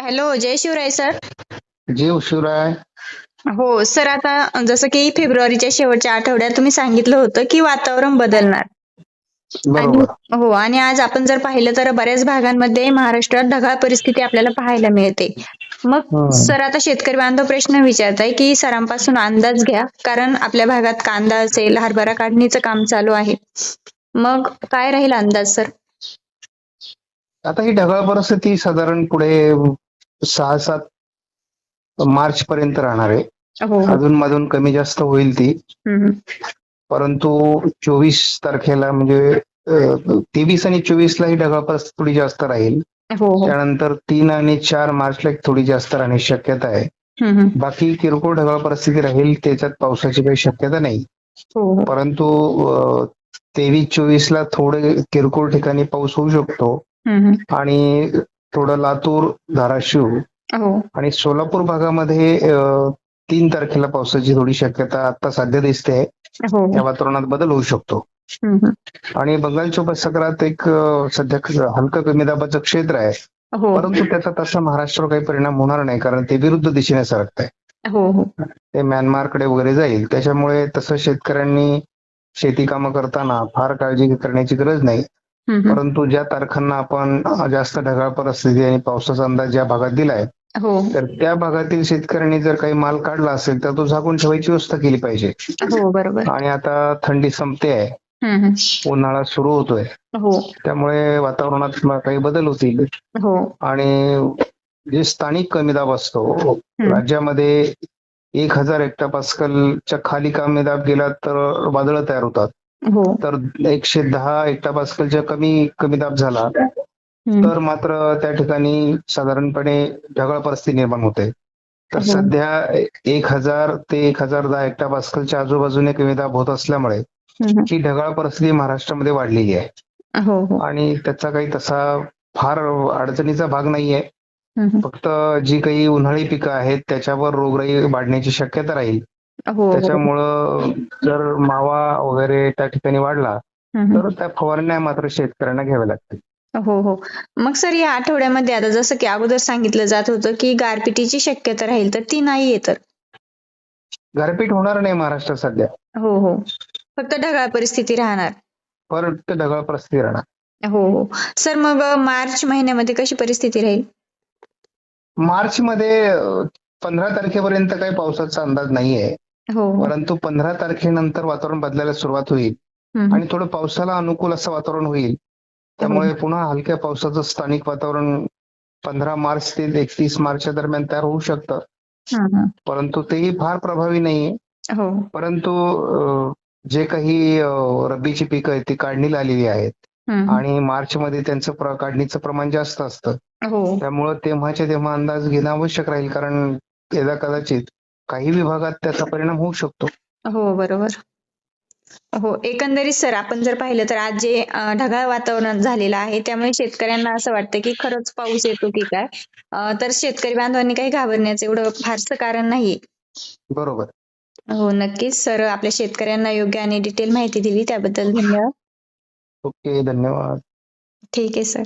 Hello, जय Shivray sir. जीव शिवराय. हो sir, आता जसं की फेब्रुवारीच्या शेवटच्या आठवड्यात तुम्ही सांगितलं होतं की वातावरण बदलणार आणि बरोबर. हो, आणि आज आपण जर पाहिलं तर बऱ्याच भागांमध्ये महाराष्ट्रात ढगाळ परिस्थिती आपल्याला पाहायला मिळते. मग हम्म. सर, आता शेतकरी बांधव प्रश्न विचारताय की सरांपासून अंदाज घ्या, कारण आपल्या भागात कांदा असेल, हरभरा काढणीचं काम चालू आहे. मग काय राहील अंदाज सर? आता ही ढगाळ परिस्थिती साधारण पुढे 6-7 मार्च पर्यंत राहणार आहे. हो हो. अधून मधून कमी जास्त होईल ती. हम्म. परंतु 24 तारखेला म्हणजे 23 आणि 24 ला ही ढगाळ परिस्थिती थोडी जास्त राहील. हो हो. त्यानंतर 3 आणि 4 मार्चला थोडी जास्त राहण्याची शक्यता आहे. हम्म. बाकी किरकोळ ढगाळ परिस्थिती राहील, त्याच्यात पावसाची काही शक्यता नाही. हो हो. परंतु 23-24 ला थोडे किरकोळ ठिकाणी पाऊस होऊ शकतो. हम्म. आणि थोडं लातूर, धाराशिव हो आणि सोलापूर भागामध्ये 3 तारखेला पावसाची थोडी शक्यता आता सध्या दिसते. हो या हो. वातावरणात बदल होऊ शकतो. हम्म. आणि बंगालच्या उपसागरात एक सध्या हलकं कमी दाबाचं क्षेत्र आहे. हो परंतु त्याचा तसा महाराष्ट्रावर काही परिणाम होणार नाही, कारण ते विरुद्ध दिशेने सरकत आहे. हो हो. ते म्यानमारकडे वगैरे जाईल. त्याच्यामुळे तसं शेतकऱ्यांनी शेती कामं करताना फार काळजी करण्याची गरज नाही. हम्म. परंतु ज्या तारखांना आपण जास्त ढगाळ परिस्थिती आणि पावसाचा अंदाज ज्या भागात दिलाय, हो तर त्या भागातील शेतकऱ्यांनी जर काही माल काढला असेल तर तो झाकून ठेवायची व्यवस्था केली पाहिजे. हो. बरोबर. आणि आता थंडी संपते आहे, हम्म. उन्हाळा सुरू होतोय, हो त्यामुळे वातावरणात काही बदल होतील. हो. आणि जे स्थानिक कमी दाब असतो राज्यामध्ये, 1000 हेक्टोपास्कलच्या खाली कमी दाब गेला तर वादळं तयार होतात. हो. तर 110 हेक्टोपास्कलच्या कमी दाब झाला तर मात्र त्या ठिकाणी साधारणपणे ढगाळ परिस्थिती निर्माण होते. तर हो. सध्या 1000 ते 1010 हेक्टोपास्कलच्या आजूबाजूने कमी दाब होत असल्यामुळे ही ढगाळ परिस्थिती महाराष्ट्रामध्ये वाढलेली आहे. हो हो. आणि त्याचा काही तसा फार अडचणीचा भाग नाहीये. फक्त जी काही उन्हाळी पिकं आहेत त्याच्यावर रोगराई वाढण्याची शक्यता राहील. हो. त्याच्यामुळं जर मावा वगैरे त्या ठिकाणी वाढला तर त्या फवारण्या मात्र शेतकऱ्यांना घ्याव्या लागतील. हो हो. मग सर, या आठवड्यामध्ये आता जसं की अगोदर सांगितलं जात होतं की गारपिटीची शक्यता राहील, तर ती नाहीये तर? गारपीट होणार नाही महाराष्ट्रात सध्या. हो हो. फक्त ढगाळ परिस्थिती राहणार. परत ढगाळ परिस्थिती राहणार. हो हो. सर, मग मार्च महिन्यामध्ये कशी परिस्थिती राहील? मार्च मध्ये 15 तारखेपर्यंत काही पावसाचा अंदाज नाहीये. हो हो. परंतु 15 तारखेनंतर वातावरण बदलायला सुरुवात होईल आणि थोडं पावसाला अनुकूल असं वातावरण होईल. त्यामुळे पुन्हा हलक्या पावसाचं स्थानिक वातावरण 15 मार्च ते 31 मार्चच्या दरम्यान तयार होऊ शकतं. परंतु तेही फार प्रभावी नाहीये. हो परंतु जे काही रब्बीची पिकं आहेत ती काढणीला आलेली आहेत आणि मार्च मध्ये त्यांचं काढणीचं प्रमाण जास्त असतं. हो त्यामुळं तेव्हाच्या तेव्हा अंदाज घेणं आवश्यक राहील, कारण यदा कदाचित काही विभागात त्याचा परिणाम होऊ शकतो. हो. बरोबर. हो, एकंदरीत सर, आपण जर पाहिलं तर आज जे ढगाळ वातावरण झालेलं आहे, त्यामुळे शेतकऱ्यांना असं वाटतं की खरंच पाऊस येतो की काय. तर शेतकरी बांधवांनी काही घाबरण्याचं एवढं फारसं कारण नाहीये. बरोबर. हो, नक्कीच सर, आपल्या शेतकऱ्यांना योग्य आणि डिटेल माहिती दिली त्याबद्दल धन्यवाद. ओके, धन्यवाद. ठीक आहे सर.